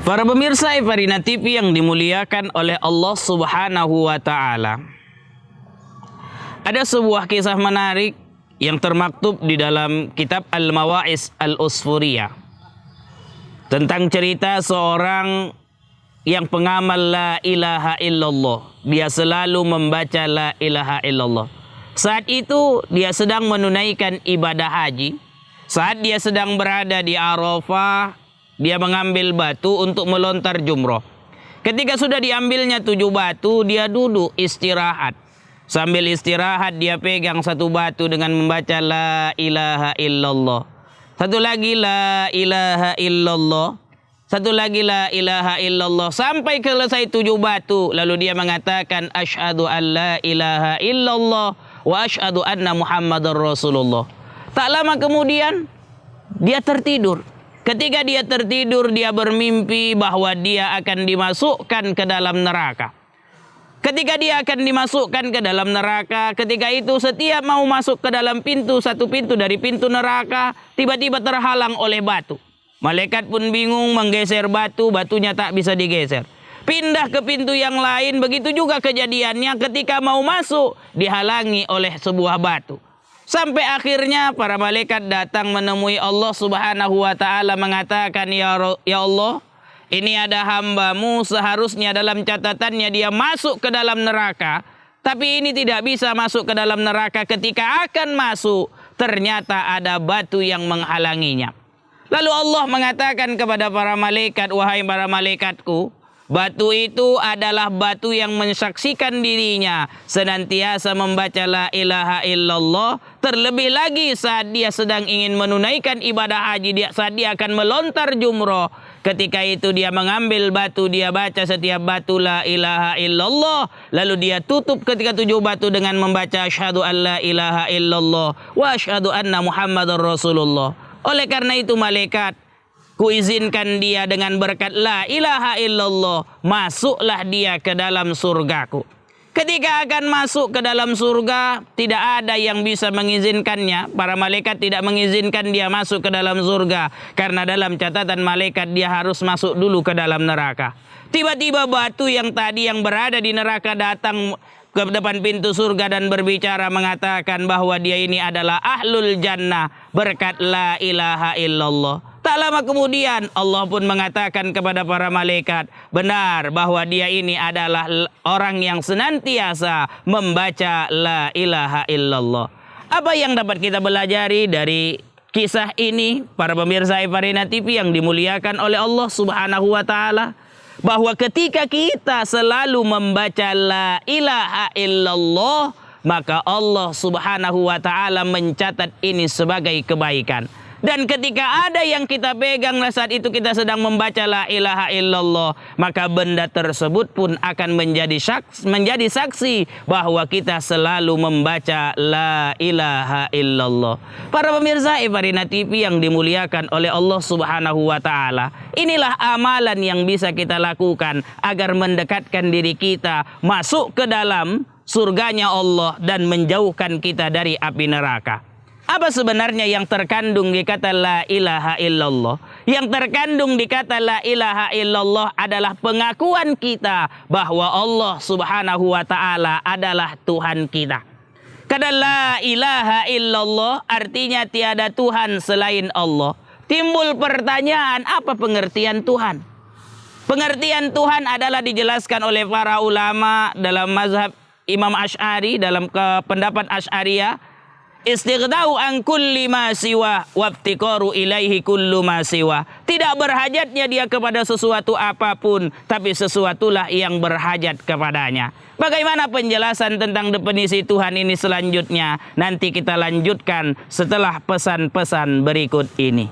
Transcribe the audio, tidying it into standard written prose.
Para pemirsa Farina TV yang dimuliakan oleh Allah Subhanahu wa Ta'ala, ada sebuah kisah menarik yang termaktub di dalam kitab Al-Mawa'iz Al-Usfuriyah tentang cerita seorang yang pengamal la ilaha illallah. Dia selalu membaca la ilaha illallah. Saat itu dia sedang menunaikan ibadah haji. Saat dia sedang berada di Arafah, dia mengambil batu untuk melontar jumroh. Ketika sudah diambilnya 7 batu, dia duduk istirahat. Sambil istirahat dia pegang satu batu dengan membaca la ilaha illallah. Satu lagi la ilaha illallah. Satu lagi la ilaha illallah. Sampai selesai 7 batu. Lalu dia mengatakan asyhadu an la ilaha illallah wa asyhadu anna Muhammadar Rasulullah. Tak lama kemudian dia tertidur. Ketika dia tertidur, dia bermimpi bahwa dia akan dimasukkan ke dalam neraka. Ketika dia akan dimasukkan ke dalam neraka, ketika itu setiap mau masuk ke dalam satu pintu dari pintu neraka, tiba-tiba terhalang oleh batu. Malaikat pun bingung menggeser batu, batunya tak bisa digeser. Pindah ke pintu yang lain, begitu juga kejadiannya ketika mau masuk, dihalangi oleh sebuah batu. Sampai akhirnya para malaikat datang menemui Allah Subhanahu wa Ta'ala mengatakan, ya Allah, ini ada hambamu, seharusnya dalam catatannya dia masuk ke dalam neraka, tapi ini tidak bisa masuk ke dalam neraka. Ketika akan masuk, ternyata ada batu yang menghalanginya. Lalu Allah mengatakan kepada para malaikat, wahai para malaikatku, batu itu adalah batu yang mensaksikan dirinya senantiasa membaca la ilaha illallah. Terlebih lagi saat dia sedang ingin menunaikan ibadah haji, saat dia akan melontar jumroh. Ketika itu dia mengambil batu, dia baca setiap batu la ilaha illallah. Lalu dia tutup ketika 7 batu dengan membaca asyhadu an la ilaha illallah wa asyhadu anna Muhammadar Rasulullah. Oleh karena itu malaikat, kuizinkan dia dengan berkat la ilaha illallah, masuklah dia ke dalam surgaku. Ketika akan masuk ke dalam surga, tidak ada yang bisa mengizinkannya. Para malaikat tidak mengizinkan dia masuk ke dalam surga, karena dalam catatan malaikat dia harus masuk dulu ke dalam neraka. Tiba-tiba batu yang tadi yang berada di neraka datang ke depan pintu surga dan berbicara mengatakan bahwa dia ini adalah ahlul jannah berkat la ilaha illallah. Tak lama kemudian Allah pun mengatakan kepada para malaikat, benar bahwa dia ini adalah orang yang senantiasa membaca la ilaha illallah. Apa yang dapat kita belajari dari kisah ini, para pemirsa Farina TV yang dimuliakan oleh Allah Subhanahu wa Ta'ala? Bahwa ketika kita selalu membaca la ilaha illallah, maka Allah Subhanahu wa Ta'ala mencatat ini sebagai kebaikan. Dan ketika ada yang kita pegang saat itu kita sedang membaca la ilaha illallah, maka benda tersebut pun akan menjadi saksi bahwa kita selalu membaca la ilaha illallah. Para pemirsa Farina TV yang dimuliakan oleh Allah Subhanahu wa Ta'ala, inilah amalan yang bisa kita lakukan agar mendekatkan diri kita masuk ke dalam surganya Allah dan menjauhkan kita dari api neraka. Apa sebenarnya yang terkandung di kata la ilaha illallah? Yang terkandung di kata la ilaha illallah adalah pengakuan kita bahwa Allah Subhanahu wa Ta'ala adalah Tuhan kita. Kata la ilaha illallah artinya tiada Tuhan selain Allah. Timbul pertanyaan, apa pengertian Tuhan? Pengertian Tuhan adalah dijelaskan oleh para ulama dalam mazhab Imam Asy'ari, dalam pendapat Asy'ariyah. Istighna'u an kulli ma siwa waftiqaru ilaihi kullu ma siwa. Tidak berhajatnya dia kepada sesuatu apapun, tapi sesuatulah yang berhajat kepadanya. Bagaimana penjelasan tentang definisi Tuhan ini selanjutnya? Nanti kita lanjutkan setelah pesan-pesan berikut ini.